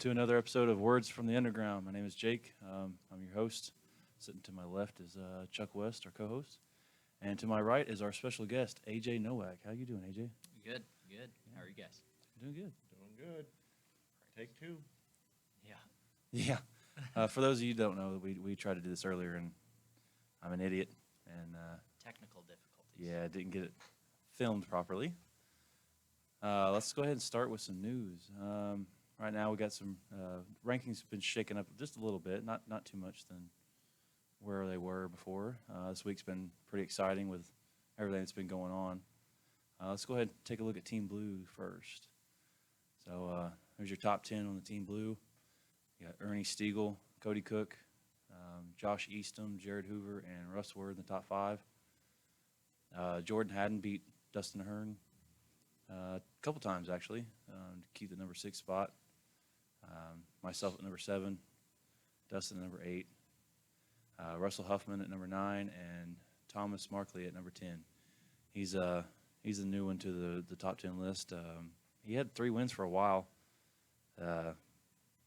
to another episode of Words from the Underground. My name is Jake. I'm your host. Sitting to my left is Chuck West, our co-host, and to my right is our special guest, AJ NOWAK. How you doing, AJ? Good, good. How are you guys? Doing good. Doing good. Take two. Yeah. Yeah. For those of you who don't know, we tried to do this earlier, and I'm an idiot, and Technical difficulties. yeah, didn't get it filmed properly. Let's go ahead and start with some news. Right now, we got some rankings have been shaken up just a little bit, not too much than where they were before. This week's been pretty exciting with everything that's been going on. Let's go ahead and take a look at Team Blue first. So there's your top 10 on the Team Blue. You got Ernie Stiegel, Cody Cook, Josh Eastham, Jared Hoover, and Russ Word in the top 5. Jordan Haddon beat Dustin Hearn a couple times, actually, to keep the number 6 spot. Myself at number 7, Dustin at number 8, Russell Huffman at number 9, and Thomas Markley at number 10. He's a new one to the top 10 list. He had 3 wins for a while.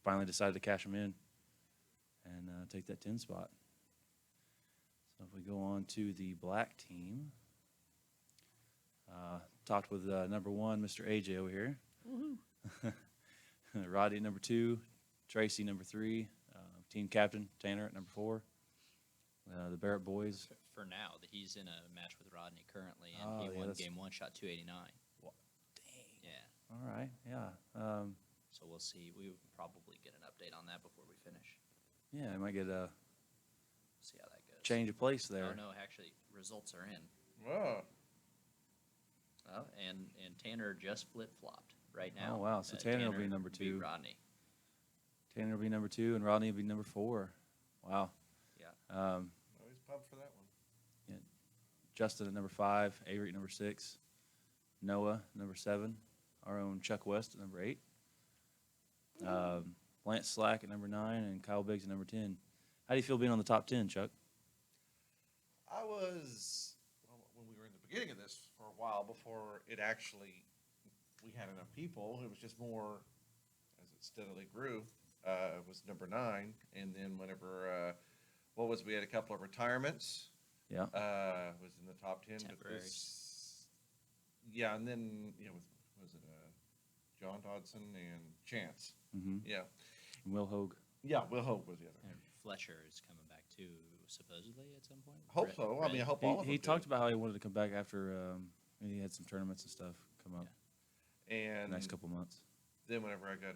Finally decided to cash them in and take that 10 spot. So if we go on to the black team, talked with number 1, Mr. AJ over here. Woohoo. Roddy at number 2, Tracy number 3, team captain Tanner at number 4. The Barrett boys. For now, he's in a match with Rodney currently, and Oh, he yeah, won that's- game 1, shot 289. Dang. Yeah. All right. Yeah. So we'll see. We will probably get an update on that before we finish. Yeah. I might get a See how that goes. change of place there. Oh, no, actually, results are in. Whoa. Oh, and Tanner just flip-flopped right now. Oh, wow. So Tanner will be number 2. beat Rodney. Tanner will be number 2, and Rodney will be number 4. Wow. Yeah. Always pumped for that one. Justin at number 5, Avery at number 6, Noah number 7, our own Chuck West at number 8, Lance Slack at number 9, and Kyle Biggs at number 10. How do you feel being on the top 10, Chuck? I was, when we were in the beginning of this for a while before it actually, we had enough people, it was just more, as it steadily grew, it was number 9. And then whenever, we had a couple of retirements. Yeah. Was in the top 10. But Temporaries. yeah, and then, was it John Dodson and Chance? Mm-hmm. Yeah. Will Hogue. Yeah, Will Hope was the other. And Fletcher is coming back, too, supposedly, at some point. Hope Brett- so. I mean, I Brett- hope all of them He do. talked about how he wanted to come back after he had some tournaments and stuff come up the And next couple months. then whenever I got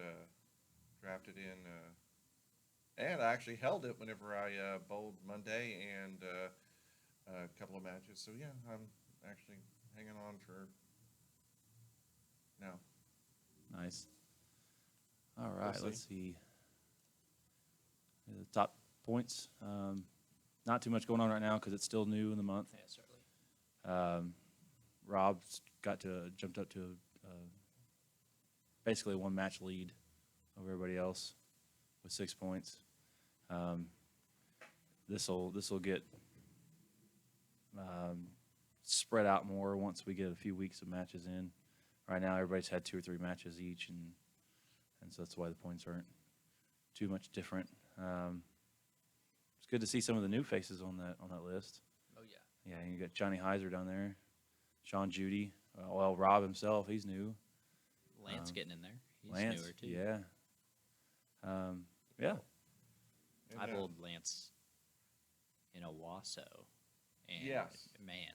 drafted in, and I actually held it whenever I bowled Monday and a couple of matches. So yeah, I'm actually hanging on for now. Nice. All right, We'll let's see. The top points. Not too much going on right now because it's still new in the month. Yeah, certainly. Rob's jumped up to basically a 1-match lead over everybody else with 6 points. This will get spread out more once we get a few weeks of matches in. Right now, everybody's had 2 or 3 matches each, and so that's why the points aren't too much different. It's good to see some of the new faces on that list. Oh, yeah. Yeah, you got Johnny Heiser down there, Sean Judy. Well, Rob himself, he's new. Lance getting in there. He's Lance, newer, too. yeah. Yeah. And, I bowled Lance in Owasso, and Yes. man,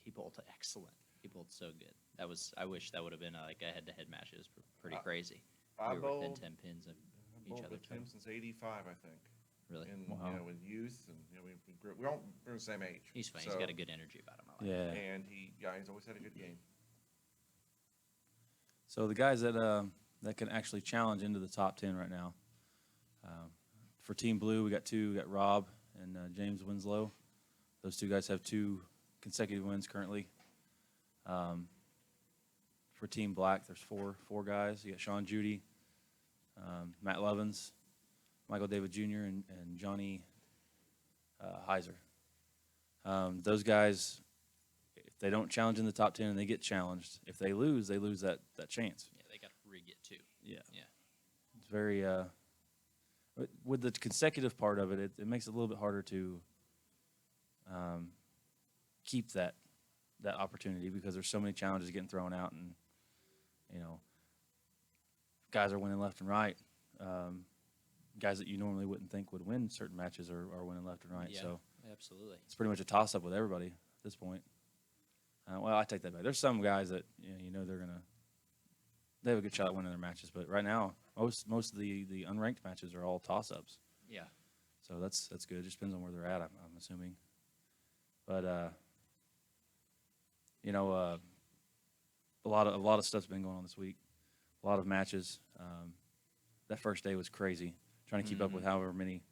he bowled excellent. He bowled so good. I wish that would have been like a head-to-head match. It was pretty crazy. I We were within bowled. 10 pins of I each bowled other with him total. since '85, I think. Really. And Wow. with youth, and we grew. We're the same age. He's fun. So, He's got a good energy about him. I like Yeah. And he's always had a good game. So the guys that can actually challenge into the top 10 right now. For Team Blue, we got 2. We got Rob and James Winslow. Those 2 guys have 2 consecutive wins currently. For Team Black, there's four guys. You got Sean Judy, Matt Levins, Michael David Jr., and Johnny Heiser. Those guys, if they don't challenge in the top 10 and they get challenged, if they lose that chance. Yeah, they got to re-get 2. Yeah. Yeah. very with the consecutive part of it, it makes it a little bit harder to keep that opportunity because there's so many challenges getting thrown out, and guys are winning left and right. Guys that you normally wouldn't think would win certain matches are winning left and right. Yeah, So absolutely. it's pretty much a toss up with everybody at this point. Well, I take that back. There's some guys that they have a good shot at winning their matches, but right now most of the unranked matches are all toss ups. Yeah. So that's good. It just depends on where they're at. I'm assuming, but a lot of stuff's been going on this week. A lot of matches. That first day was crazy. Trying to keep up with however many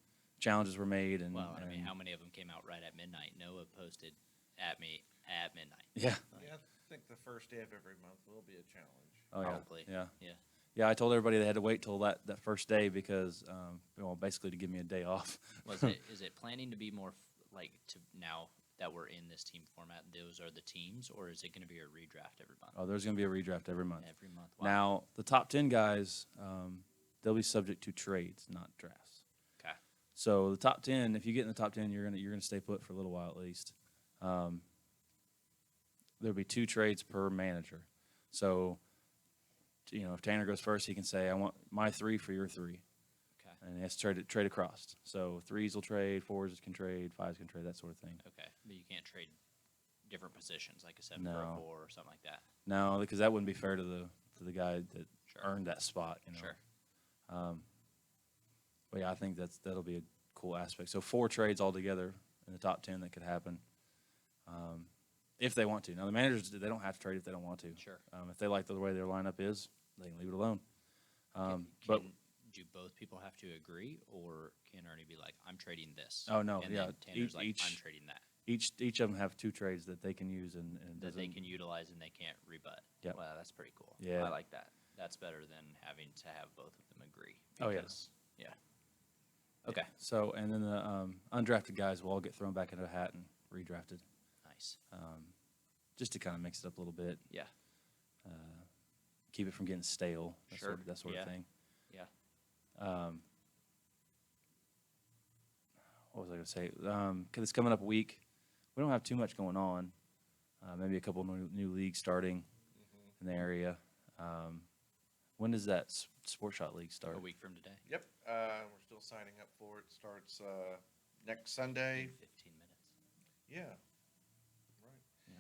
challenges were made, and Well, I mean, how many of them came out right at midnight? Noah posted at me at midnight. yeah. Yeah, I think the first day of every month will be a challenge. Oh Probably. yeah. Yeah. Yeah, I told everybody they had to wait till that first day because, basically to give me a day off. Is it planning to be more now that we're in this team format, those are the teams, or is it going to be a redraft every month? Oh, there's going to be a redraft every month. Every month. Wow. Now, the top 10 guys, they'll be subject to trades, not drafts. Okay. So the top 10, if you get in the top 10, you're gonna stay put for a little while at least. There'll be 2 trades per manager. So, if Tanner goes first, he can say, "I want my 3 for your 3." Okay. And he has to trade across. So 3s will trade, 4s can trade, 5s can trade, that sort of thing. Okay. But you can't trade different positions like a 7 No. for a 4 or something like that. No, because that wouldn't be fair to the guy that Sure. earned that spot. Sure. But yeah, I think that'll be a cool aspect. So 4 trades altogether in the top 10 that could happen, if they want to. Now the managers, they don't have to trade if they don't want to. Sure. If they like the way their lineup is, they can leave it alone. But do both people have to agree, or can Ernie be like, "I'm trading this"? Oh, no, and yeah, then Tanner's like, each- "I'm trading that." each of them have 2 trades that they can use and That they doesn't- can utilize and they can't rebut. Yep. Wow, that's pretty cool. Yeah. I like that. That's better than having to have both of them agree. Oh, yeah. because- yeah. Okay. So and then the undrafted guys will all get thrown back into a hat and redrafted, Nice. just to kind of mix it up a little bit, Yeah. keep it from getting stale, Sure. that sort Yeah. of thing. Yeah. What was I going to say? Because it's coming up a week, we don't have too much going on. Maybe a couple new leagues starting in the area. When does that Sport Shot League start? A week from today. Yep, we're still signing up for it. Starts next Sunday. 15 minutes. Yeah, right. Yeah.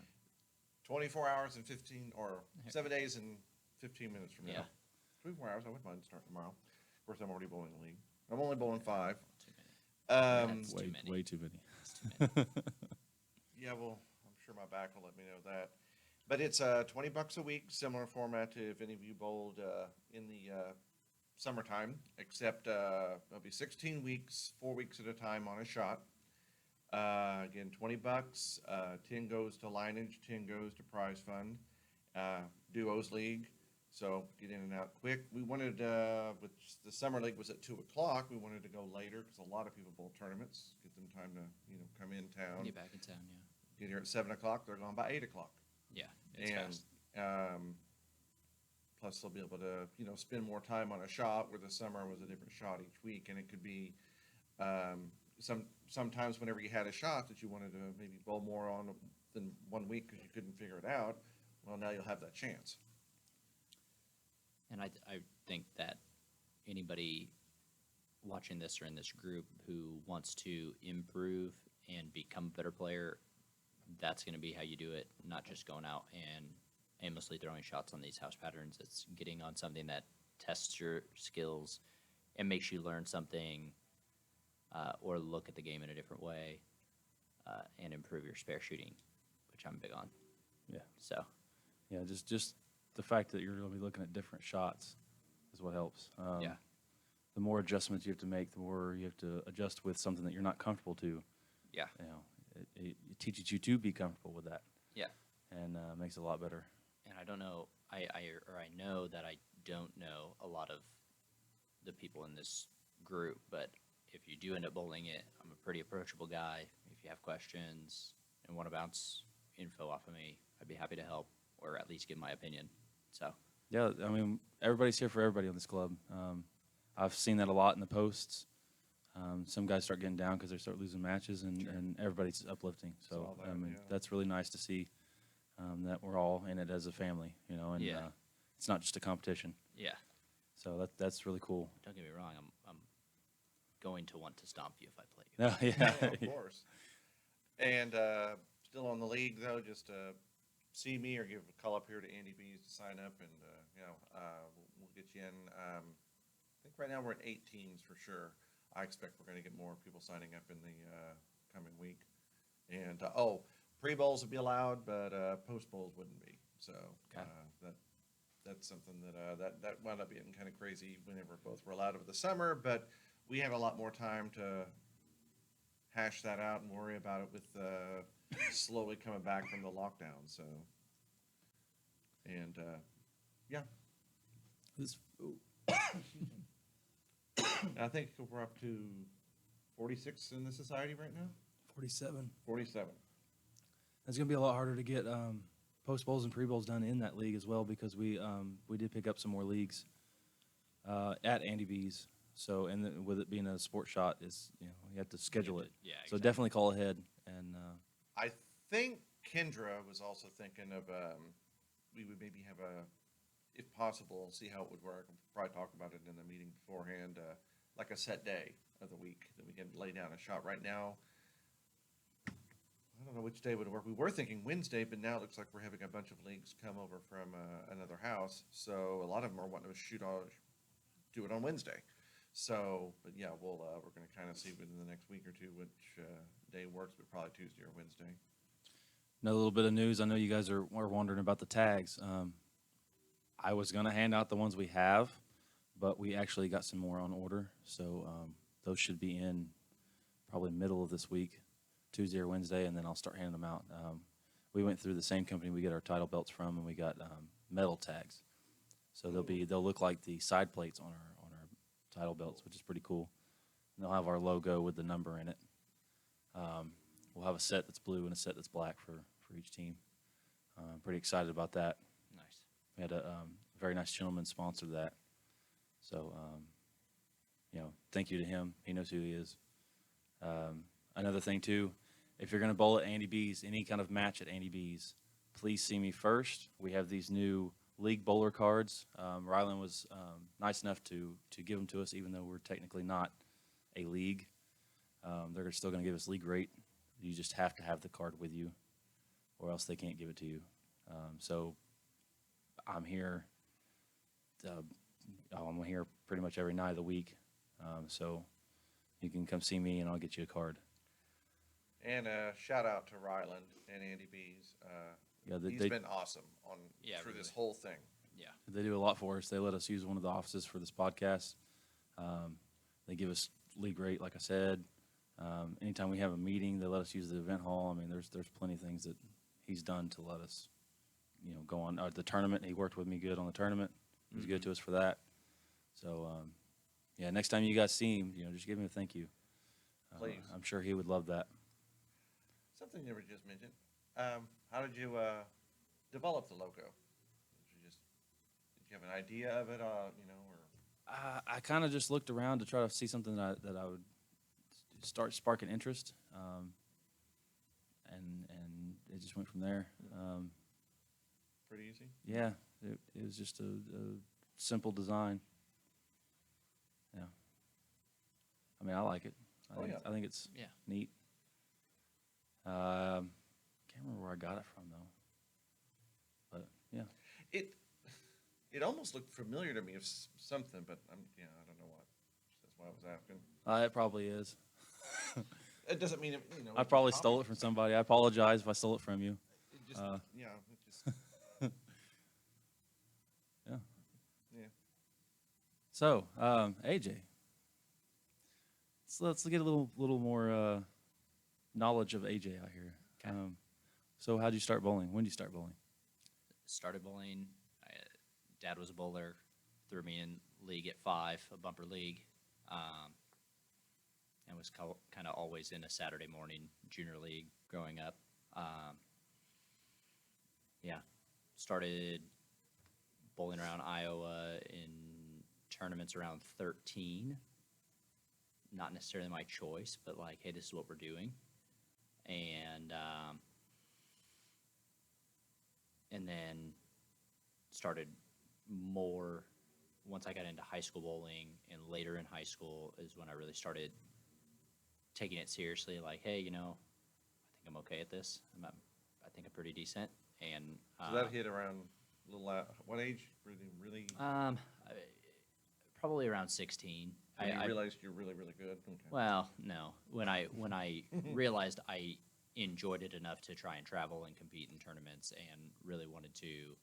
24 hours and 15, or 7 days and 15 minutes from now. Yeah. 24 hours. I wouldn't mind starting tomorrow. Of course, I'm already bowling the league. I'm only bowling 5. Too many. Um, That's too many. Way too many. It's too many. Yeah, well, I'm sure my back will let me know that. But it's $20 a week, similar format to if any of you bowled in the summertime, except it'll be 16 weeks, 4 weeks at a time on a shot. Again, $20. 10 goes to lineage, 10 goes to prize fund. Duos league, so get in and out quick. We wanted, with the summer league was at 2 o'clock. We wanted to go later because a lot of people bowl tournaments. Get them time to come in town. Get back in town, yeah. Get here at 7 o'clock. They're gone by 8 o'clock. Yeah, it's And fast. plus they'll be able to spend more time on a shot, where the summer was a different shot each week, and it could be sometimes whenever you had a shot that you wanted to maybe bowl more on than 1 week because you couldn't figure it out. Well, now you'll have that chance. And I think that anybody watching this or in this group who wants to improve and become a better player, that's going to be how you do it, not just going out and aimlessly throwing shots on these house patterns. It's getting on something that tests your skills and makes you learn something or look at the game in a different way and improve your spare shooting, which I'm big on. Yeah. So, Yeah, just the fact that you're going to be looking at different shots is what helps. yeah. The more adjustments you have to make, the more you have to adjust with something that you're not comfortable to. Yeah. It teaches you to be comfortable with that. Yeah. And makes it a lot better. And I don't know, I know that I don't know a lot of the people in this group, but if you do end up bowling it, I'm a pretty approachable guy. If you have questions and want to bounce info off of me, I'd be happy to help or at least give my opinion. So, Yeah, I mean, everybody's here for everybody on this club. I've seen that a lot in the posts. Some guys start getting down because they start losing matches, and, Sure. and everybody's uplifting. So Saw that, yeah. that's really nice to see that we're all in it as a family, and Yeah. it's not just a competition. Yeah. So that's really cool. Don't get me wrong. I'm going to want to stomp you if I play you. No, yeah, Oh, of course. And still on the league though, just see me or give a call up here to Andy B's to sign up, and we'll get you in. I think right now we're at 8 teams for sure. I expect we're going to get more people signing up in the coming week. And pre-bowls would be allowed, but post bowls wouldn't be. So Okay. that's something that wound up being kind of crazy whenever both were allowed over the summer. But we have a lot more time to hash that out and worry about it with slowly coming back from the lockdown. So, and yeah, This- I think we're up to 46 in the society right now. 47. 47. It's going to be a lot harder to get post bowls and pre bowls done in that league as well, because we did pick up some more leagues at Andy B's. So, and with it being a sport shot, you have to schedule it. Yeah. So definitely call ahead. And I think Kendra was also thinking of we would maybe have if possible, see how it would work. We'll probably talk about it in the meeting beforehand, like a set day of the week that we can lay down a shot. Right now, I don't know which day would work. We were thinking Wednesday, but now it looks like we're having a bunch of leagues come over from another house. So a lot of them are wanting to do it on Wednesday. So, but yeah, we're going to kind of see within the next week or two which day works, but probably Tuesday or Wednesday. Another little bit of news. I know you guys are wondering about the tags. I was going to hand out the ones we have, but we actually got some more on order. So those should be in probably middle of this week, Tuesday or Wednesday, and then I'll start handing them out. We went through the same company we get our title belts from, and we got metal tags. So they'll look like the side plates on our title belts, which is pretty cool. And they'll have our logo with the number in it. We'll have a set that's blue and a set that's black for each team. I'm pretty excited about that. Nice. We had a very nice gentleman sponsor that. So, thank you to him. He knows who he is. Another thing, too, if you're going to bowl at Andy B's, any kind of match at Andy B's, please see me first. We have these new league bowler cards. Rylan was nice enough to give them to us, even though we're technically not a league. They're still going to give us league rate. You just have to have the card with you, or else they can't give it to you. So I'm here. I'm here pretty much every night of the week. So you can come see me, and I'll get you a card. And shout out to Ryland and Andy B's. He's they been awesome through this whole thing. Yeah. They do a lot for us. They let us use one of the offices for this podcast. They give us league rate, like I said. Anytime we have a meeting, they let us use the event hall. I mean, there's plenty of things that he's done to let us, go on. The tournament, he worked with me good on the tournament. He was good to us for that. So, next time you guys see him, just give him a thank you. Please. I'm sure he would love that. Something you never just mentioned. How did you develop the logo? Did you have an idea of it, or? I kind of just looked around to try to see something that I would start sparking interest, and it just went from there. Pretty easy. Yeah, it was just a simple design. Yeah, I mean, I like it. I think it's Yeah. neat. Can't remember where I got it from though, but yeah. It almost looked familiar to me of something, but I don't know what. That's why I was asking. It probably is. It doesn't mean I probably stole it from somebody. I apologize if I stole it from you. It just, Yeah. Yeah. So, AJ, let's get a little more knowledge of AJ out here. Okay. So, how'd you start bowling? When did you start bowling? Started bowling. Dad was a bowler. Threw me in league at 5, a bumper league, and was kind of always in a Saturday morning junior league growing up. Started bowling around Iowa in tournaments around 13. Not necessarily my choice, but like, hey, this is what we're doing. And then started more once I got into high school bowling, and later in high school is when I really started taking it seriously. Like, hey, I think I'm okay at this. I think I'm pretty decent. And So that hit around what age? Really? I- probably around 16. When you realized you're really, really good? Okay. Well, no. When I realized I enjoyed it enough to try and travel and compete in tournaments, and really wanted to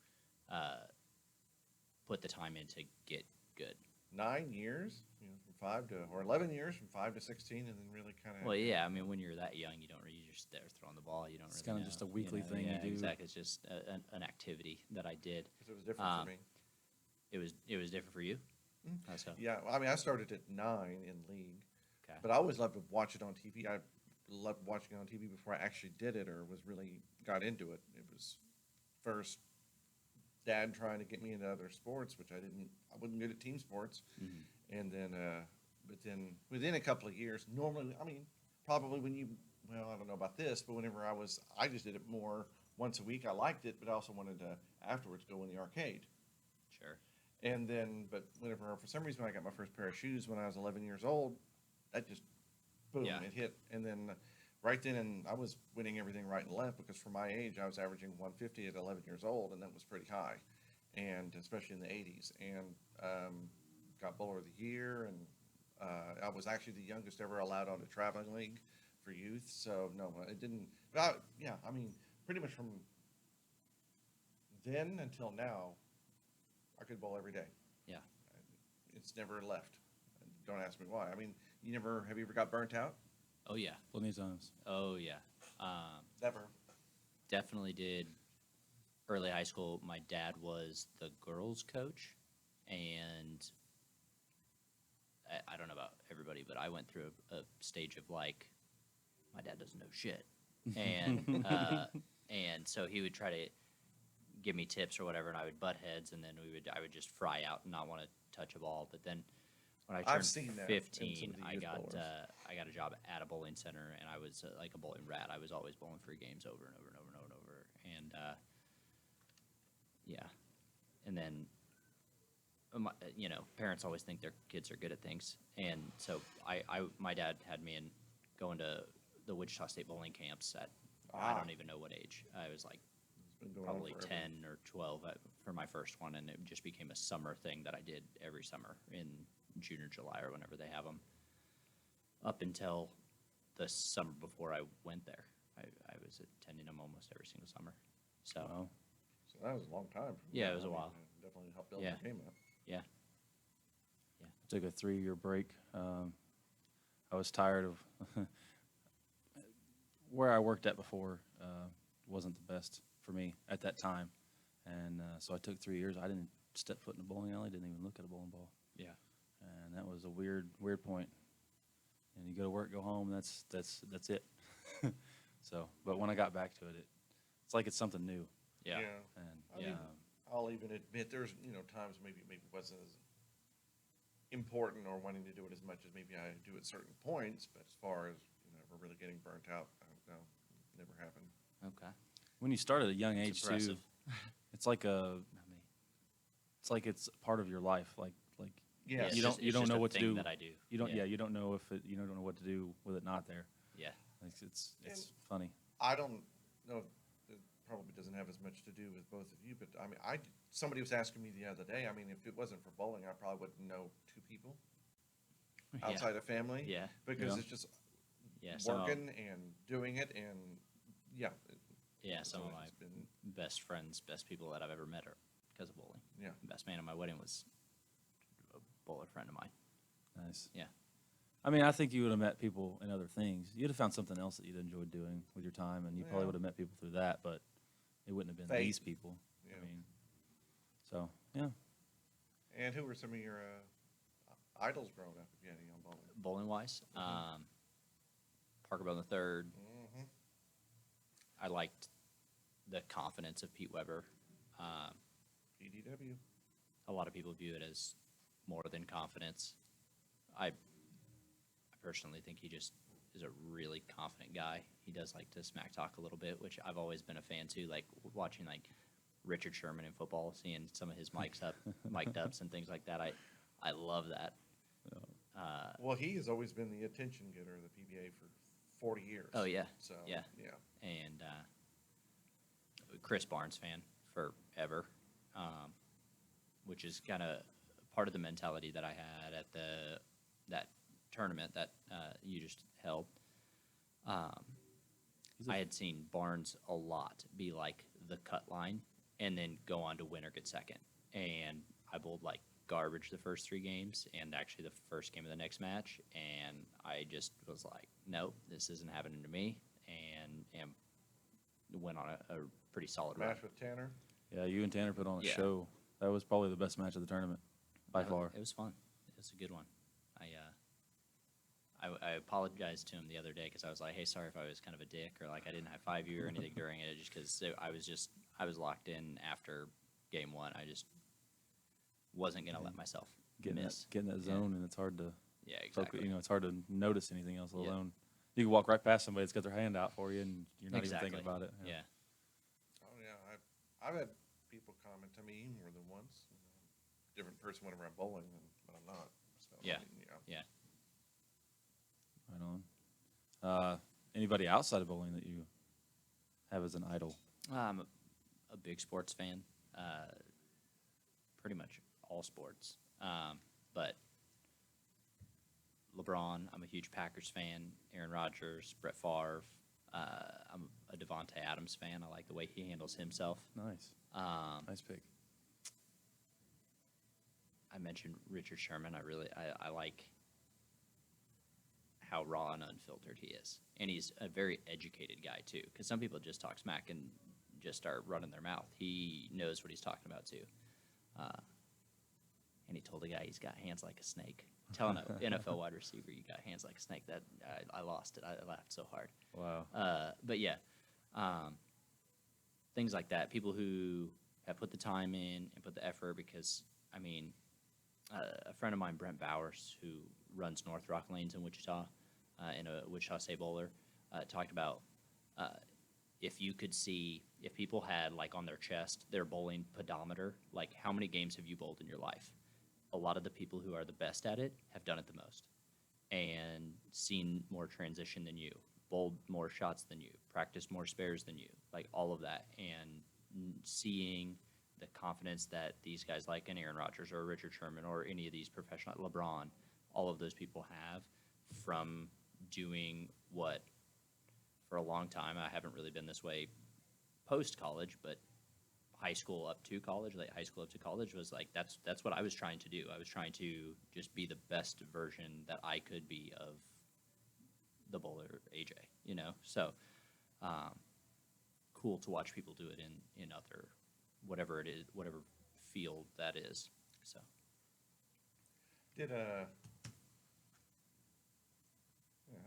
put the time in to get good. 9 years, from 5 to, or 11 years, from 5 to 16, and then really kind of. Well, yeah. I mean, when you're that young, you don't really, you're just there throwing the ball. You don't It's really kinda know, just a weekly thing you Yeah, do. exactly. It's just an activity that I did. Because it was different for me. It was different for you. How so? Yeah, well, I mean, I started at 9 in league, Okay. but I always loved to watch it on TV. I loved watching it on TV before I actually did it or was really got into it. It was first dad trying to get me into other sports, which I wasn't good at team sports. Mhm. And then, but then within a couple of years, normally, I mean, probably well, I don't know about this, but whenever I just did it more once a week. I liked it, but I also wanted to afterwards go in the arcade. Sure. And then, but whenever, for some reason, when I got my first pair of shoes when I was 11 years old, that just, boom, Yeah. it hit. And then right then, and I was winning everything right and left because for my age, I was averaging 150 at 11 years old, and that was pretty high. And especially in the 80s. And got bowler of the year, and I was actually the youngest ever allowed on a traveling league for youth. So no, it didn't. But yeah, I mean, pretty much from then until now, I could bowl every day. Yeah. It's never left. Don't ask me why. I mean, have you ever got burnt out? Oh yeah. Plenty of times. Oh yeah. Never. Definitely did. Early high school, my dad was the girls' coach, and I don't know about everybody, but I went through a stage of like, my dad doesn't know shit, and and so he would try to give me tips or whatever, and I would butt heads, and then I would just fry out and not want to touch a ball. But then when I I've turned seen that in some of 15, the I youth got bowlers. I got a job at a bowling center, and I was like a bowling rat. I was always bowling free games over and over and over and over and over, and yeah, and then parents always think their kids are good at things, and so my dad had me going to the Wichita State bowling camps at I Ah. don't even know what age. I was like It's been going on probably forever. 10 or 12 for my first one, and it just became a summer thing that I did every summer in June or July or whenever they have them, up until the summer before I went there. I was attending them almost every single summer. So Wow. So that was a long time. From Yeah, now. it was a I mean, while. it definitely helped build Yeah. my game up. yeah, I took a 3-year break. I was tired of where I worked at before. Wasn't the best for me at that time, and so I took 3 years. I didn't step foot in a bowling alley. Didn't even look at a bowling ball, yeah, and that was a weird point. And you go to work, go home. That's it. So, but when I got back to it, it's like it's something new. yeah, And I mean, I'll even admit there's times maybe it wasn't as important or wanting to do it as much as maybe I do at certain points. But as far as ever really getting burnt out, I don't know, never happened. okay. when you start at a young age It's too, impressive. it's like Not me. it's part of your life. Like Yes. Yeah, it's you just- don't it's just know a what to thing do. that I do. You don't. Yeah. Yeah, you don't know you don't know what to do with it not there. Yeah, Like it's And- funny. I don't know. It probably doesn't have as much to do with both of you, but I mean, somebody was asking me the other day. I mean, if it wasn't for bowling, I probably wouldn't know 2 people Yeah. outside of family. Yeah. Because Yeah. it's just Yeah, some of- working and doing it, and yeah. Yeah, it's some of always my just been, best friends, best people that I've ever met are because of bowling. yeah. The best man at my wedding was a bowler friend of mine. Nice. Yeah. I mean, I think you would have met people in other things. You'd have found something else that you'd enjoyed doing with your time, and you probably Yeah. would have met people through that. But it wouldn't have been Fate. these people. Yeah. I mean, so yeah. And who were some of your idols growing up, if you had any on bowling? Bowling wise, Mhm. Parker Bowden the third. Mm-hmm. I liked the confidence of Pete Weber. PDW. A lot of people view it as more than confidence. I personally think he just is a really confident guy. He does like to smack talk a little bit, which I've always been a fan too. Like watching like Richard Sherman in football, seeing some of his mic'd ups and things like that. I love that. Well, he has always been the attention getter of the PBA for 40 years. Oh yeah, So, yeah. yeah. And Chris Barnes fan forever, which is kind of part of the mentality that I had at that tournament that you just held. I had seen Barnes a lot be like the cut line and then go on to win or get second. And I bowled like garbage the first 3 games and actually the first game of the next match. And I just was like, nope, this isn't happening to me. And went on a pretty solid run. Match with Tanner. Yeah, you and Tanner put on a Yeah. show. That was probably the best match of the tournament by far. It was fun. It was a good one. I apologized to him the other day because I was like, hey, sorry if I was kind of a dick or like I didn't high five you or anything during it, just because I was locked in after game 1. I just wasn't gonna let myself miss. Get in that Yeah. zone, and it's hard to Yeah, focus. exactly. You know, it's hard to notice anything else Yeah. alone. You can walk right past somebody that's got their hand out for you, and you're not Exactly. even thinking about it. Yeah. Oh, yeah. I've had people comment to me more than once. You know, different person whenever I'm bowling, but I'm not. So, Yeah. I mean, yeah. Right on. Anybody outside of bowling that you have as an idol? I'm a big sports fan. Pretty much all sports. But LeBron, I'm a huge Packers fan. Aaron Rodgers, Brett Favre. I'm a Devontae Adams fan. I like the way he handles himself. Nice, nice pick. I mentioned Richard Sherman. I like how raw and unfiltered he is. And he's a very educated guy, too. Because some people just talk smack and just start running their mouth. He knows what he's talking about, too. And he told the guy he's got hands like a snake. Telling an NFL wide receiver you got hands like a snake, that I lost it. I laughed so hard. Wow. But yeah, things like that. People who have put the time in and put the effort, because I mean, a friend of mine, Brent Bowers, who runs North Rock Lanes in Wichita, and a Wichita State bowler, talked about if you could see, if people had like on their chest their bowling pedometer, like how many games have you bowled in your life? A lot of the people who are the best at it have done it the most and seen more transition than you, bowled more shots than you, practiced more spares than you, like all of that. And seeing the confidence that these guys like an Aaron Rodgers or a Richard Sherman or any of these professional, LeBron, all of those people have from doing what for a long time, I haven't really been this way post-college, but high school up to college, late high school up to college was like, that's what I was trying to do. I was trying to just be the best version that I could be of the bowler AJ, you know? So, cool to watch people do it in other, whatever it is, whatever field that is. So, Did yeah,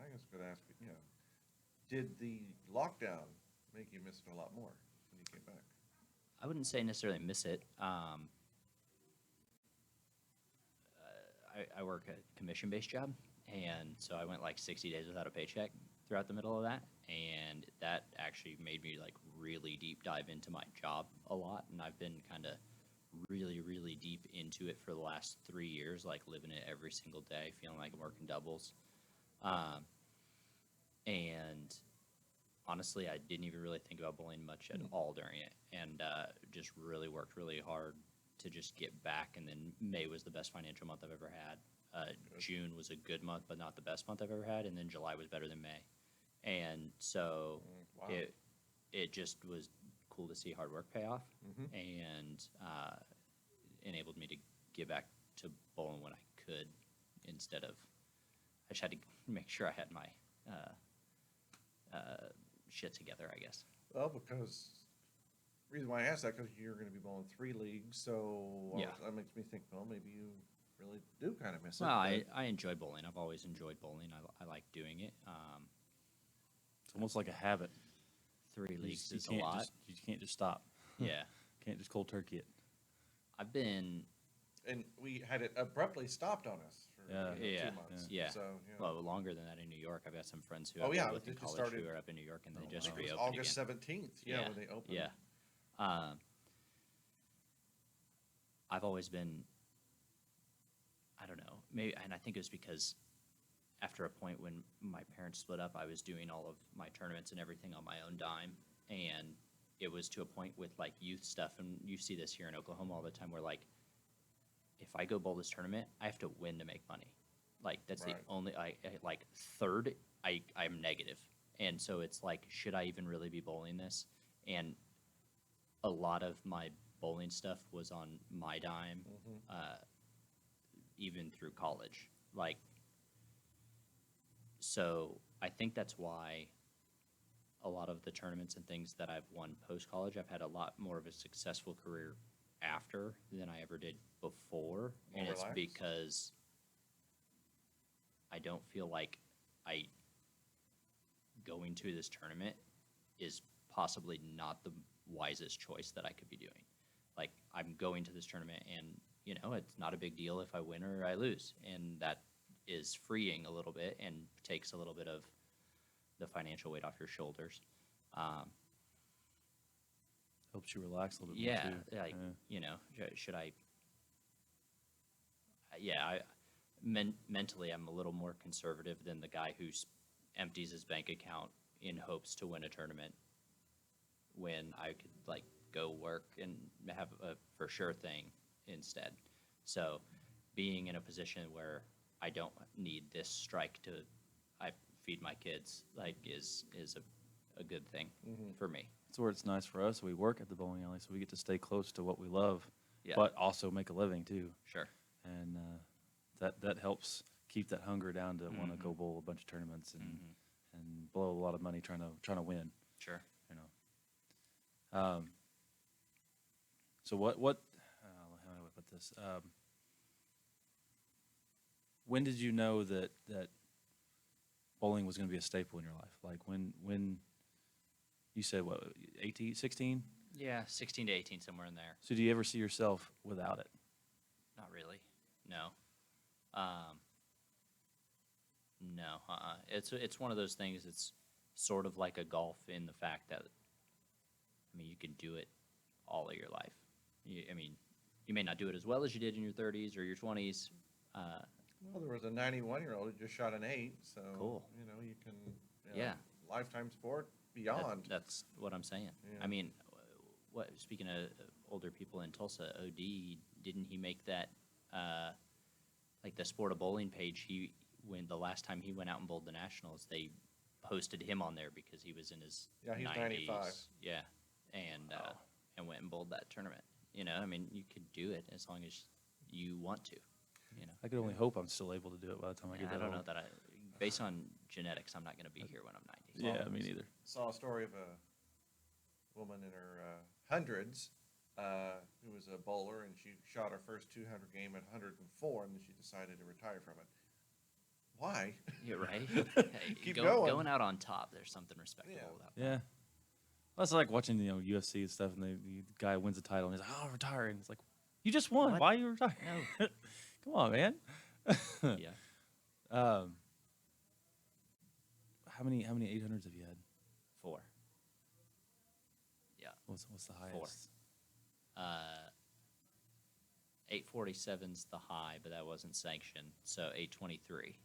I guess I could ask you. Yeah, did the lockdown make you miss it a lot more when you came back? I wouldn't say necessarily miss it. I work a commission-based job, and so I went like 60 days without a paycheck throughout the middle of that, and that actually made me like really deep dive into my job a lot, and I've been kind of really, really deep into it for the last 3 years, like living it every single day, feeling like I'm working doubles. And honestly, I didn't even really think about bowling much at all during it, and just really worked really hard to just get back. And then May was the best financial month I've ever had. June was a good month, but not the best month I've ever had. And then July was better than May. And so Wow. it just was cool to see hard work pay off, Mhm. and enabled me to get back to bowling when I could, instead of, I just had to make sure I had my shit together, I guess. Well, because reason why I asked that, because you're going to be bowling 3 leagues, so Yeah. that makes me think, well, maybe you really do kind of miss it. Well, I but- enjoy bowling. I've always enjoyed bowling. I like doing it. It's almost like a habit. 3 You leagues just- you is a can't lot. just- you can't just stop. Yeah. Can't just cold turkey it. I've been, and we had it abruptly stopped on us for Yeah. Yeah, 2 months. yeah. So, you know, Well, longer than that in New York. I've got some friends who Oh, I yeah, work with in it just college who started- are up in New York, and they Oh, just wow. it was reopened August again. 17th. Yeah, when they opened. Yeah. Um, I've always been, I don't know, maybe, and I think it was because after a point when my parents split up, I was doing all of my tournaments and everything on my own dime, and it was to a point with like youth stuff, and you see this here in Oklahoma all the time, where like, if I go bowl this tournament, I have to win to make money. Like that's the Right. only like third, I'm negative, and so it's like, should I even really be bowling this? And a lot of my bowling stuff was on my dime, even through college. Like, so I think that's why a lot of the tournaments and things that I've won post college, I've had a lot more of a successful career after than I ever did before, and More it's relaxed? because I don't feel like I going to this tournament is possibly not the wisest choice that I could be doing. Like, I'm going to this tournament, and you know, it's not a big deal if I win or I lose, and that is freeing a little bit and takes a little bit of the financial weight off your shoulders. Helps you relax a little bit Yeah, more too. like, Yeah. you know, should I? Yeah, mentally, I'm a little more conservative than the guy who empties his bank account in hopes to win a tournament, when I could like go work and have a for sure thing instead. So, being in a position where I don't need this strike to I feed my kids, like, is a good thing for me. That's where it's nice for us. We work at the bowling alley, so we get to stay close to what we love, Yeah. but also make a living too. Sure. And that helps keep that hunger down to want to go Mm-hmm. bowl a bunch of tournaments and blow a lot of money trying to win. Sure. You know. So what how do I put this? When did you know that bowling was going to be a staple in your life? Like when you said what, 18, 16? Yeah, 16 to 18, somewhere in there. So do you ever see yourself without it? Not really. No. No. It's one of those things. It's sort of like a golf in the fact that, I mean, you can do it all of your life. I mean, you may not do it as well as you did in your 30s or your 20s. Well, there was a 91-year-old who just shot an 8, so Cool. you know, you can, Yeah. lifetime sport That- beyond. that's what I'm saying. Yeah. I mean, speaking of older people in Tulsa, OD, didn't he make that, like the Sport of Bowling page? When the last time he went out and bowled the Nationals, they posted him on there because he was in his Yeah, he's 90s. 95. Yeah, and Wow. and went and bowled that tournament. You know, I mean, you could do it as long as you want to. You know, I could only hope I'm still able to do it by the time I and get I that don't know old. that based on genetics, I'm not going to be here when I'm 90. Yeah, me neither. Saw a story of a woman in her hundreds who was a bowler, and she shot her first 200 game at 104, and then she decided to retire from it. Why? Yeah, right. Hey, Keep going. Going out on top. There's something respectable Yeah. about that. Yeah. Well, it's like watching, UFC and stuff, and the guy wins a title, and he's like, "Oh, I'm retiring." It's like, you just won. What? Why are you retiring? Come on, man. Yeah. How many 800s have you had? 4. Yeah. What's the highest? 847's the high, but that wasn't sanctioned. So 823.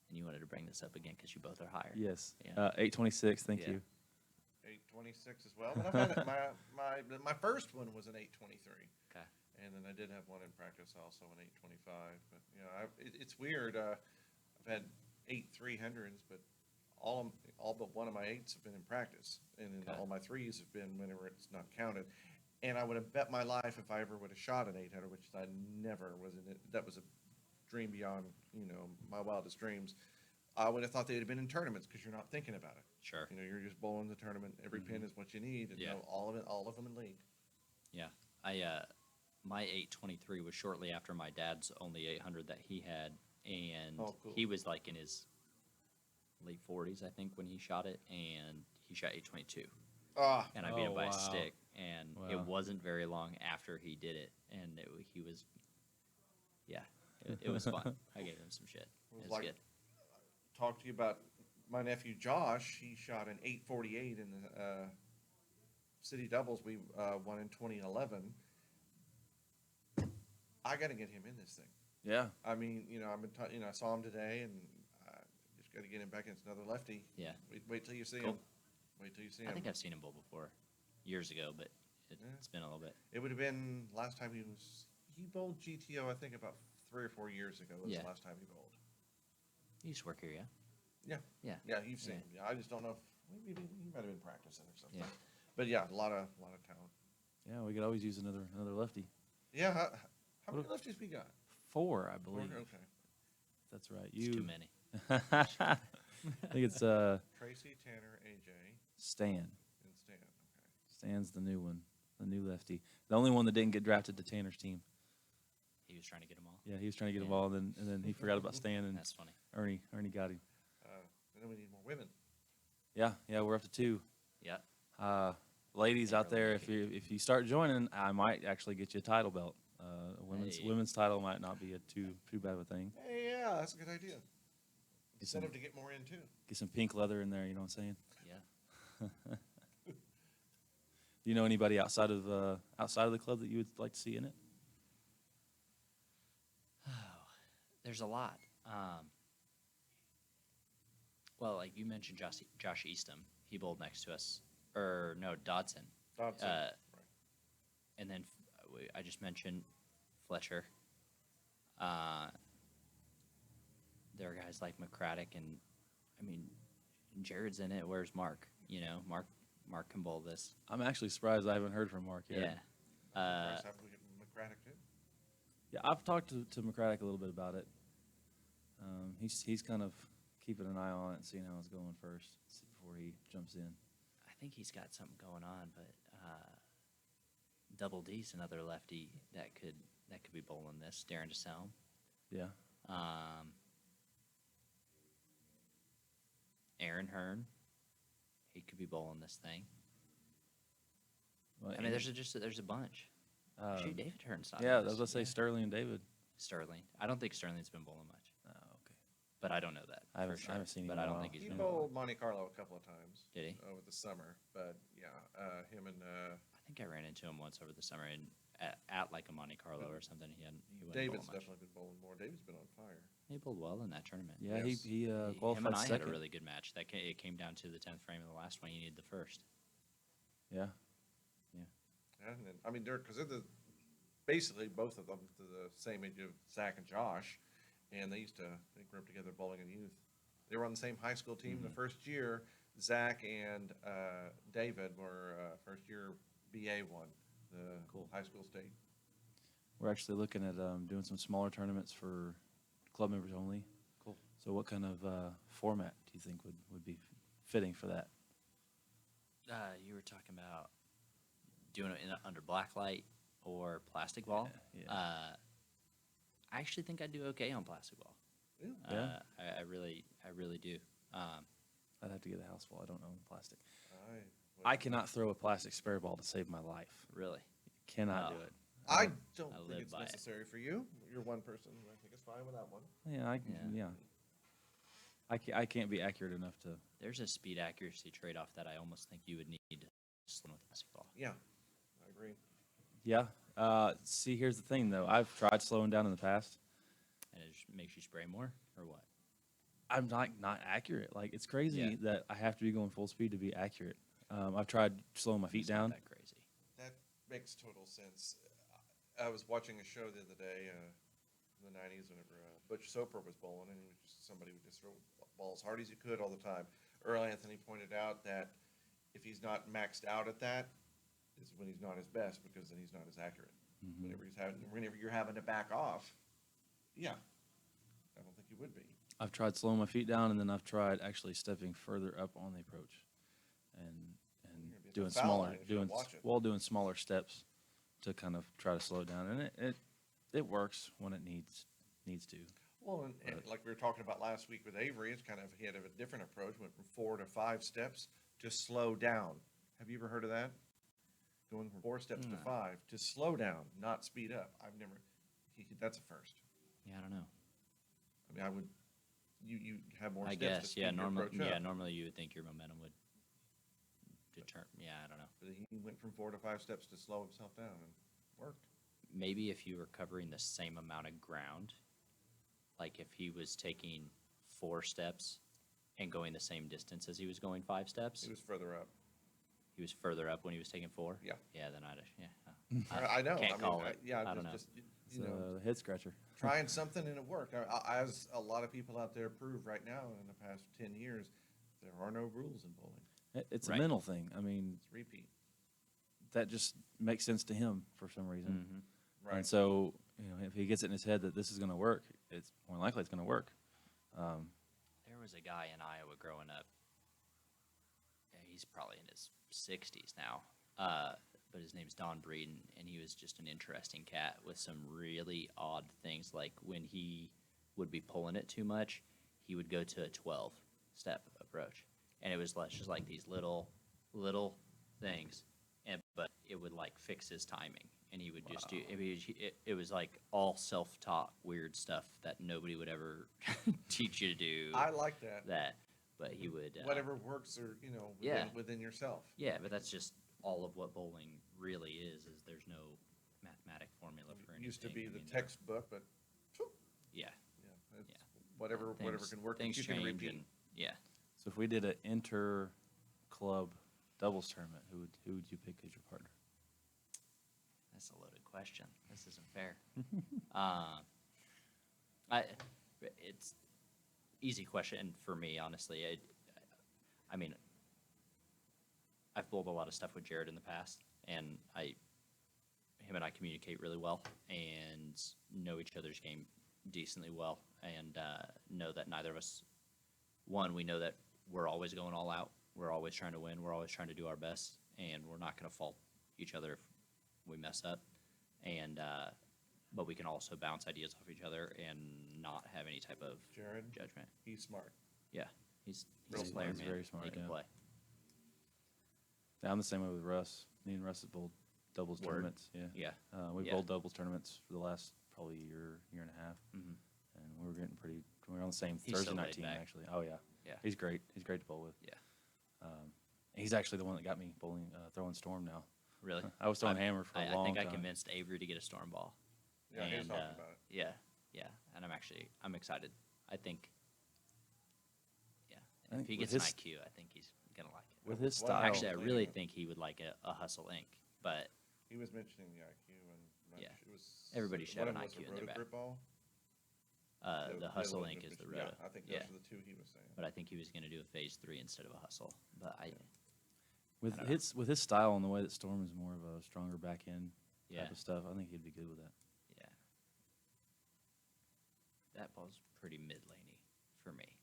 And you wanted to bring this up again because you both are higher. Yes. Yeah. 826. Thank Yeah. you. 826 as well. But I've had my first one was an 823. Okay. And then I did have one in practice also, an 825. But it's weird. I've had 8 300s, but all but one of my 8s have been in practice, and then Okay. all my 3s have been whenever it's not counted. And I would have bet my life if I ever would have shot an 800, which I never was in it. That was a dream beyond my wildest dreams. I would have thought they'd have been in tournaments because you're not thinking about it. Sure. You're just bowling the tournament. Every pin is what you need, and Yeah. all of them in league. Yeah. My 823 was shortly after my dad's only 800 that he had, and Oh, cool. he was like in his late 40s, I think, when he shot it, and he shot 822. Ah, And I beat him Oh, by a wow. stick, and it Wow. wasn't very long after he did it, and he was Yeah, it was fun. I gave him some shit. It was It was like good. talk to you about my nephew Josh. He shot an 848 in the city doubles. We won in 2011. I got to get him in this thing. Yeah. I mean, I saw him today, and just got to get him back against another lefty. Yeah. Wait till you see Cool. him. Wait till you see him. I think I've seen him bowl before, years ago, but it's been a little bit. It would have been last time he bowled GTO. I think about 3 or 4 years ago was Yeah. the last time he bowled. He used to work here, yeah. Yeah. Yeah. Yeah, you've seen Yeah. him. Yeah, I just don't know if maybe he might have been practicing or something. Yeah. But yeah, a lot of talent. Yeah, we could always use another lefty. Yeah. How many lefties we got? 4, I Four? believe. Okay. That's right. It's too many. I think it's Tracy, Tanner, AJ, Stan. and Stan. Okay. Stan's the new one, the new lefty. The only one that didn't get drafted to Tanner's team. He was trying to get them all. Yeah, he was trying to get Yeah. them all, and then he forgot about Stan, and That's funny. Ernie got him. And then we need more women. Yeah, we're up to 2. Yeah. Ladies They're out there, really if you start joining, I might actually get you a title belt. A Hey. women's title might not be a too bad of a thing. Hey, yeah, that's a good idea. Get some, Incentive to get more in too. get some pink leather in there. You know what I'm saying? Yeah. Do you know anybody outside of the club that you would like to see in it? There's a lot. Well, like you mentioned, Josh Eastham. He bowled next to us, or no, Dodson. Dodson. Uh, Right. And then I just mentioned Fletcher. There are guys like McCraddock, and I mean, Jared's in it. Where's Mark? Mark can bowl this. I'm actually surprised I haven't heard from Mark yet. Yeah. Price after we get McCraddock too. Yeah, I've talked to McCraddock a little bit about it. He's kind of keeping an eye on it and seeing how it's going first before he jumps in. I think he's got something going on, but Double D's another lefty that could be bowling this. Darren DeSelm. Yeah. Aaron Hearn. He could be bowling this thing. Well, I mean, there's a bunch. Actually, David Hearn's not. Yeah, in I was this. gonna say Sterling and David. Sterling. I don't think Sterling's been bowling much, Oh, okay. but I don't know that. I haven't- for sure. I haven't seen him but in I a don't while. think he's He been. bowled Monte Carlo a couple of times. Did he? Over the summer, but yeah, him and I think I ran into him once over the summer at like a Monte Carlo or something. He wasn't David's bowling much. definitely been bowling more. David's been on fire. He bowled well in that tournament. Yeah, Yes. he Him qualified and I second. had a really good match. It came down to the 10th frame of the last one. You needed the first. Yeah. And then, I mean, they're basically both of them to the same age of Zach and Josh, and they grew up together bowling in youth. They were on the same high school team the first year. Zach and David were first year BA won the Cool. high school state. We're actually looking at doing some smaller tournaments for club members only. Cool. So what kind of format do you think would be fitting for that? You were talking about doing it under black light or plastic ball. Yeah. I actually think I'd do okay on plastic ball. Yeah. Yeah. I really do. I'd have to get a house ball. I don't own plastic. I I cannot throw a plastic spare ball to save my life. Really. Cannot Oh. do it. I don't I think live it's by it. necessary for you. You're one person. I think it's fine with that one. Yeah, Yeah. I can't be accurate enough to. There's a speed accuracy trade off that I almost think you would need to swim with plastic ball. Yeah, I agree. Yeah. See, here's the thing though. I've tried slowing down in the past. And it just makes you spray more, or what? I'm not accurate. Like it's crazy Yeah. that I have to be going full speed to be accurate. I've tried slowing my feet It's not down. that crazy. That makes total sense. I was watching a show the other day in the 90s whenever Butch Soper was bowling, and he was somebody would just throw the ball as hard as he could all the time. Earl Anthony pointed out that if he's not maxed out at that, is when he's not his best, because then he's not as accurate. Whenever you're having to back off, yeah, I don't think you would be. I've tried slowing my feet down, and then I've tried actually stepping further up on the approach, and You're gonna be at doing the foul smaller line if you don't doing watch it. doing smaller steps to kind of try to slow it down, and it works when it needs to. Well, and like we were talking about last week with Avery, it's kind of, he had a different approach, went from 4 to 5 steps to slow down. Have you ever heard of that? Going from 4 steps to No. 5 to slow down, not speed up. I've never, that's a first. Yeah, I don't know. I mean, I would, you have more I steps to guess, speed yeah, your normally, approach up. normally you would think your momentum would determine, yeah, I don't know. But he went from 4 to 5 steps to slow himself down and worked. Maybe if you were covering the same amount of ground, like if he was taking 4 steps and going the same distance as he was going 5 steps, He was further up. he was further up when he was taking 4? Yeah. Yeah, then I know. Can't I mean, call it. yeah, I don't know. just It's you know, a head scratcher. trying something and it worked. As a lot of people out there prove right now in the past 10 years, there are no rules in bowling. It's Right. a mental thing. I mean, It's repeat. that just makes sense to him for some reason. Mm-hmm. Right. And so, if he gets it in his head that this is going to work, it's more likely it's going to work. There was a guy in Iowa growing up. Yeah, he's probably in his 60s now. But his name's Don Breeden, and he was just an interesting cat with some really odd things. Like when he would be pulling it too much, he would go to a 12-step approach, and it was just like these little things, but it would like fix his timing, and he would just do. It was like all self-taught weird stuff that nobody would ever teach you to do. I like that. But he would Whatever works, or within yourself. Yeah, but that's just all of what bowling really is there's no mathematic formula for anything. It used to be I the mean, textbook, but Yeah, yeah, it's Yeah. whatever things, can work. Things you can change, repeat. and yeah, So if we did an inter-club doubles tournament, who would you pick as your partner? that's a loaded question. This isn't fair. It's easy question for me, honestly. I mean, I've bowled a lot of stuff with Jared in the past, and him and I communicate really well and know each other's game decently well, and know that neither of us, we know that we're always going all out. We're always trying to win. We're always trying to do our best, and we're not going to fault each other if we mess up. And but we can also bounce ideas off each other and not have any type of Jared, judgment. he's smart. Yeah, he's Real a player, He's man. very smart, He can yeah. play. Yeah, I'm the same way with Russ. Me and Russ have bowled doubles Word. tournaments. Yeah. Yeah. We've Yeah. bowled doubles tournaments for the last probably year and a half, Mhm. and we're on the same He's Thursday so night laid team back. actually. Oh yeah, Yeah. He's great. He's great to bowl with. Yeah. He's actually the one that got me bowling, throwing storm now. Really? I was throwing hammer for a I long think time. I convinced Avery to get a storm ball. Yeah, he was And, talking about it. Yeah, and I'm excited. I think, yeah, I if think he with gets an his- IQ, I think he's gonna like it. With his Well, style, Actually, I playing really with- think he would like a Hustle Inc. But He was mentioning the IQ, and Yeah. it was Everybody should one have of an them was IQ in their the bag. Roto ball. the other Hustle one Inc. was is the mentioned- Roto. Yeah, I think those Yeah, are the two he was saying. but I think he was gonna do a phase 3 instead of a Hustle. But with I don't know. his style and the way that Storm is more of a stronger back end yeah, type of stuff, I think he'd be good with that. yeah, that ball's pretty mid-laney for me.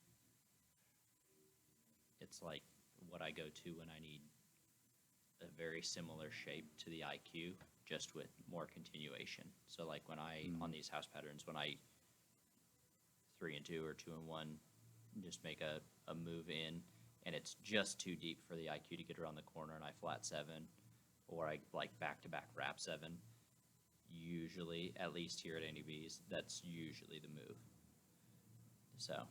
It's like what I go to when I need a very similar shape to the IQ, just with more continuation. So like when on these house patterns, when I 3 and 2 or 2 and 1, just make a move in, and it's just too deep for the IQ to get around the corner, and I flat 7, or I like back-to-back wrap 7. Usually, at least here at NDB's, that's usually the move. So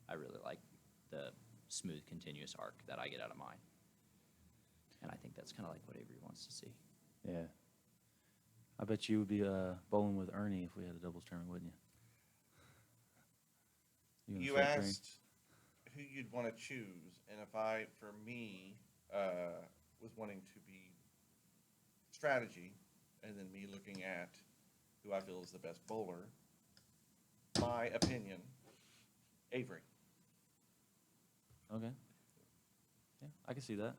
I really like the smooth, continuous arc that I get out of mine. And I think that's kind of like what Avery wants to see. Yeah. I bet you would be bowling with Ernie if we had a doubles tournament, wouldn't you? and You Fred Green? asked who you'd want to choose, and for me, was wanting to be strategy, and then me looking at who I feel is the best bowler. My opinion, Avery. Okay. Yeah, I can see that.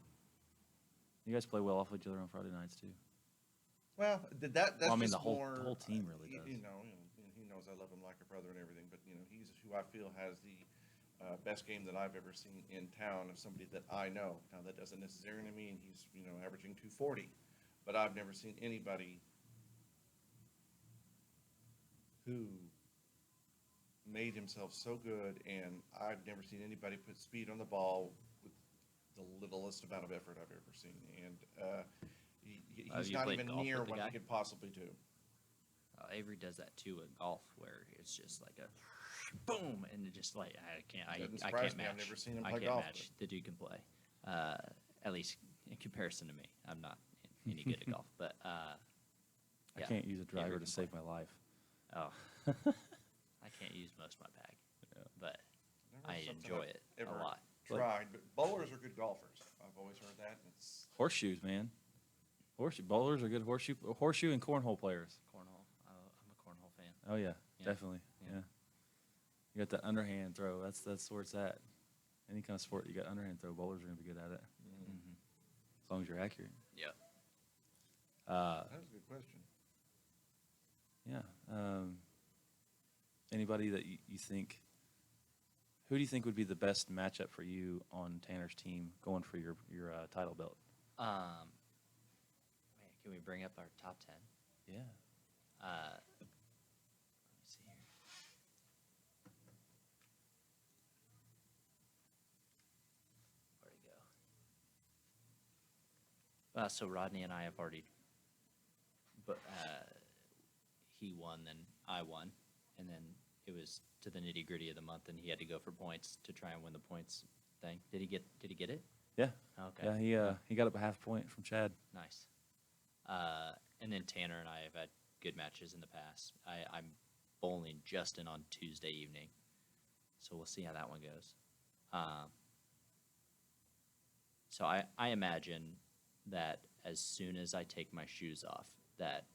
You guys play well off each other on Friday nights too. Well, that's Well, I mean, just the whole more, team really does. You know, and he knows I love him like a brother and everything, but he's who I feel has the best game that I've ever seen in town of somebody that I know. Now that doesn't necessarily mean he's averaging 240, but I've never seen anybody who made himself so good, and I've never seen anybody put speed on the ball with the littlest amount of effort I've ever seen, and he's You not played even golf near with the what guy? he could possibly do. Avery does that too at golf, where it's just like a boom, and it just like Doesn't I surprise can't me. match. I've never seen him I play can't golf, match. The dude can play, at least in comparison to me. I'm not any good at golf, but I can't use a driver Avery to can save play. my life. Oh, I can't use most of my bag, Yeah. but Never I something enjoy I've it ever a lot. Tried, but bowlers are good golfers. I've always heard that. And it's Horseshoes, man. Horseshoe bowlers are good horseshoe and cornhole players. Cornhole. I'm a cornhole fan. Oh yeah, Yeah. definitely. Yeah. Yeah. You got that underhand throw. That's where it's at. Any kind of sport you got underhand throw, bowlers are gonna be good at it Mm-hmm. as long as you're accurate. Yep. Uh, that was a good question. yeah. Anybody that you think? Who do you think would be the best matchup for you on Tanner's team going for your title belt? Wait, can we bring up our top 10? Yeah. Let me see here. Where'd it go? So Rodney and I have already, but he won, then I won, and then it was to the nitty gritty of the month, and he had to go for points to try and win the points thing. Did he get it? Yeah. Okay. Yeah. He got up a half point from Chad. Nice. And then Tanner and I have had good matches in the past. I'm bowling Justin on Tuesday evening, so we'll see how that one goes. So I imagine that as soon as I take my shoes off, that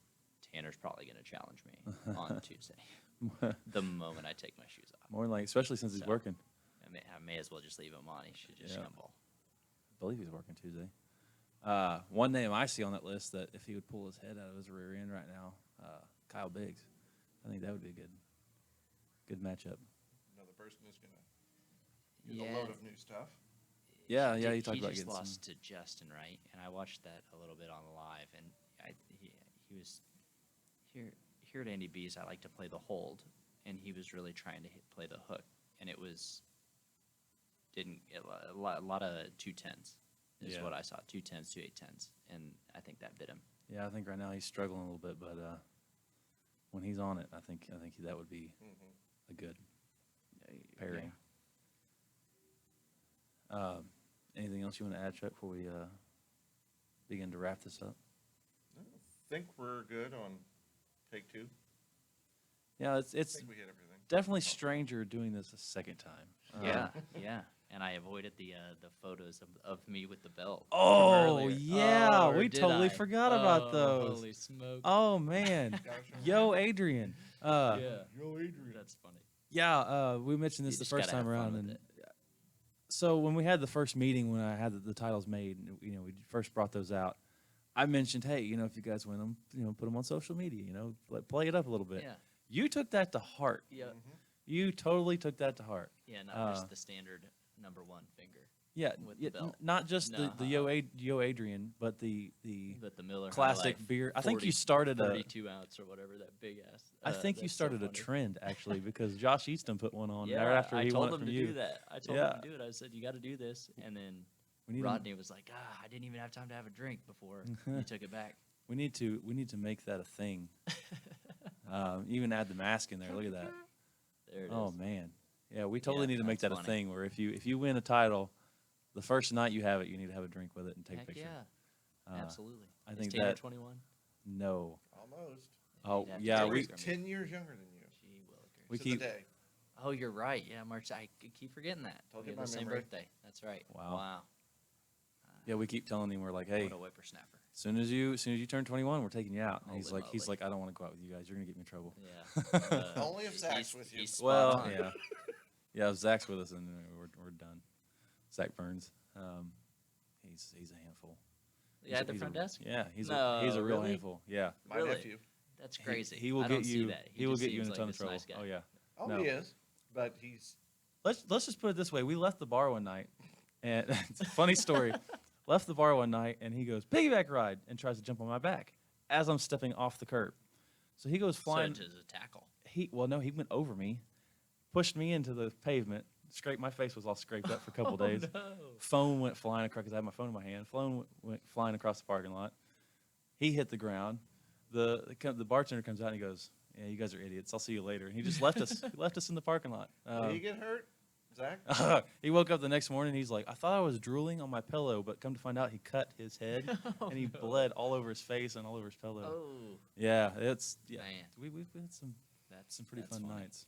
Tanner's probably going to challenge me on Tuesday. The moment I take my shoes off. More than like, especially since he's So- working. I may as well just leave him on. He should just Yeah. come bowl. I believe he's working Tuesday. One name I see on that list that if he would pull his head out of his rear end right now, Kyle Biggs. I think that would be a good matchup. Another person who's going to get a load of new stuff. Yeah, yeah, you talked He about just getting some- lost to Justin, right? And I watched that a little bit on the live, and he was here at Andy B's. I like to play the hold, and he was really trying to play the hook, and it was a lot of 210s is Yeah. what I saw, 210s, 2 810s, and I think that bit him. Yeah, I think right now he's struggling a little bit, but when he's on it, I think that would be Mm-hmm. a good Yeah. pairing. Anything else you want to add, Chuck, before we begin to wrap this up? I think we're good on take two. Yeah, I it's think we hit everything. definitely stranger doing this a second time. Yeah. And I avoided the photos of me with the belt. from Oh, earlier. yeah, Or we did totally I? forgot about Oh, those. Holy smoke! Oh man, Gotta show yo, Adrian. Yeah, Yo, Adrian. that's funny. Yeah, we mentioned this You the just first gotta time have fun around, with and it. so when we had the first meeting, when I had the titles made, and, we first brought those out. I mentioned, hey, if you guys win them, put them on social media. Play it up a little bit. Yeah, You took that to heart. yeah, You totally took that to heart. yeah. Not Uh, just the standard number one finger, Yeah, With the belt. not just the No. Yo Adrian, but the but the Miller High classic Life beer. I think 40 you started a. 32 ounce or whatever that big ass. I think you that's so started a funny. trend actually because Josh Easton put one on Yeah, right after I he told won it him from to you. do that. I told Yeah. him to do it. I said you got to do this, and then We need Rodney was like, I didn't even have time to have a drink before you took it back. we need to make that a thing. Even add the mask in there. Look at that. There it is. Oh man, yeah, we totally Yeah, need to make that's that a funny. thing where if you win a title, the first night you have it, you need to have a drink with it and take a Heck picture. yeah, Uh, absolutely. I Is think Tanner that- 21? No. Almost. Oh You'd have to yeah, take we it. Tanner's 10 years younger than you. Gee willikers. we To keep. the day. Oh, you're right. Yeah, March. I keep forgetting that. Told We you have my the same memory. birthday. That's right. Wow. Yeah, we keep telling him we're like, hey, What a whippersnapper. as soon as you turn 21, we're taking you out. And he's Holy like, moly. I don't want to go out with you guys. You're gonna get me in trouble. Yeah. Only if Zach's with you. He's spot Well, on. yeah, yeah. If Zach's with us, and we're done. Zach Burns, he's a handful. Yeah, at the He's front a- desk. Yeah, he's No, a real really? handful. Yeah, My Really? nephew. That's crazy. He will I get don't see you. that. He will just get you in a seems ton like of trouble. this nice guy. Oh yeah. Oh, No. he is. But he's. Let's just put it this way. We left the bar one night, and it's a funny story. Left the bar one night, and he goes piggyback ride and tries to jump on my back as I'm stepping off the curb. So he goes flying. So it is a tackle. He went over me, pushed me into the pavement, scraped my face was all scraped up for a couple days. Oh, no. Phone went flying across because I had my phone in my hand. Phone went flying across the parking lot. He hit the ground. the bartender comes out and he goes, "Yeah, you guys are idiots. I'll see you later." And he just left us. He left us in the parking lot. Did he get hurt, Zach? He woke up the next morning. He's like, "I thought I was drooling on my pillow, but come to find out, he cut his head and he bled all over his face and all over his pillow." Oh, Yeah, man. we've had some That's pretty that's fun funny. nights.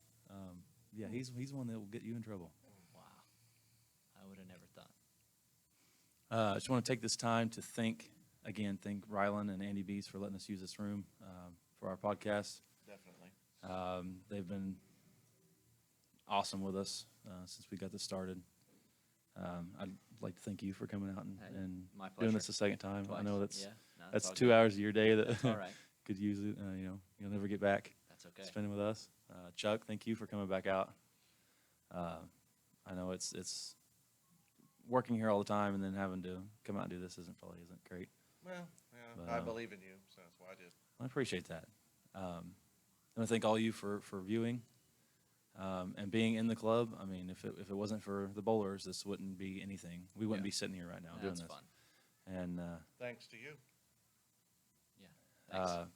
Yeah, he's one that will get you in trouble. Wow. I would have never thought. I just want to take this time to thank Rylan and Andy Bees for letting us use this room for our podcast. Definitely. They've been awesome with us since we got this started. I'd like to thank you for coming out Hey, and my doing pleasure. this a second time. I Twice. know that's Yeah, no, it's that's all 2 good. hours of your day that That's all right. could use it. You'll never get back That's okay. spending with us. Chuck, thank you for coming back out. I know it's working here all the time and then having to come out and do this isn't great. Well, yeah, But, I believe in you, so that's why I did. I appreciate that. I want to thank all you for viewing and being in the club. I mean, if it wasn't for the bowlers, this wouldn't be anything. We wouldn't Yeah. be sitting here right now doing That's this. fun. And Thanks to you. Yeah. Thanks.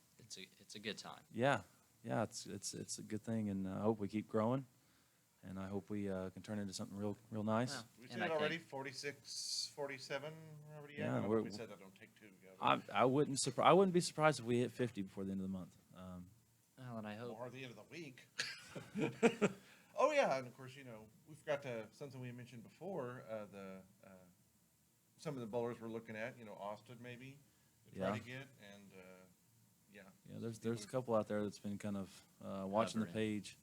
It's a good time. yeah, it's a good thing, and I hope we keep growing, and I hope we can turn into something real nice. Well, We and said I already think- 46, 47 already. Yeah, Yeah, I don't know we're- if we said that don't take two. Yeah, I wouldn't be surprised if we hit 50 before the end of the month. Well, and I hope. or the end of the week. Oh yeah, and of course we forgot to something we mentioned before. Some of the bowlers we're looking at. Austin maybe to try Yeah. to get and yeah. Yeah, there's a couple out there that's been kind of watching the Hovering. page.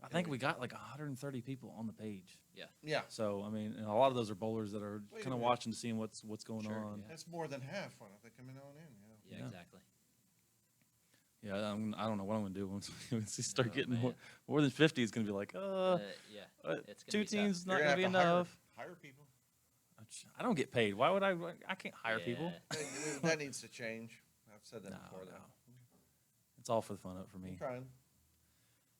I think we got like 130 people on the page. Yeah, So I mean, and a lot of those are bowlers that are Wait a kind of minute. watching to see what's going Sure, on. yeah. that's more than half. Why don't they come in on in? Yeah, Yeah. exactly. Yeah, I don't know what I'm gonna do once we start Oh, getting man. more than 50. It's gonna be like, Yeah, it's gonna two be tough. teams You're not gonna gonna be have to enough. Hire people. I don't get paid. Why would I? I can't hire people. Yeah. That needs to change. I've said that No, before. Though. no. It's all for the fun of it for me. I'm trying.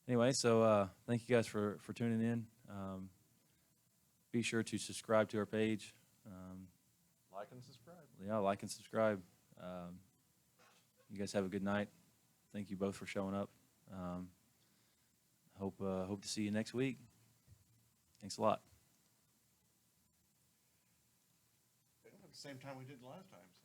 Anyway, so thank you guys for tuning in. Be sure to subscribe to our page. Like and subscribe. Yeah, like and subscribe. You guys have a good night. Thank you both for showing up. Hope to see you next week. Thanks a lot. At the same time we did last time. So.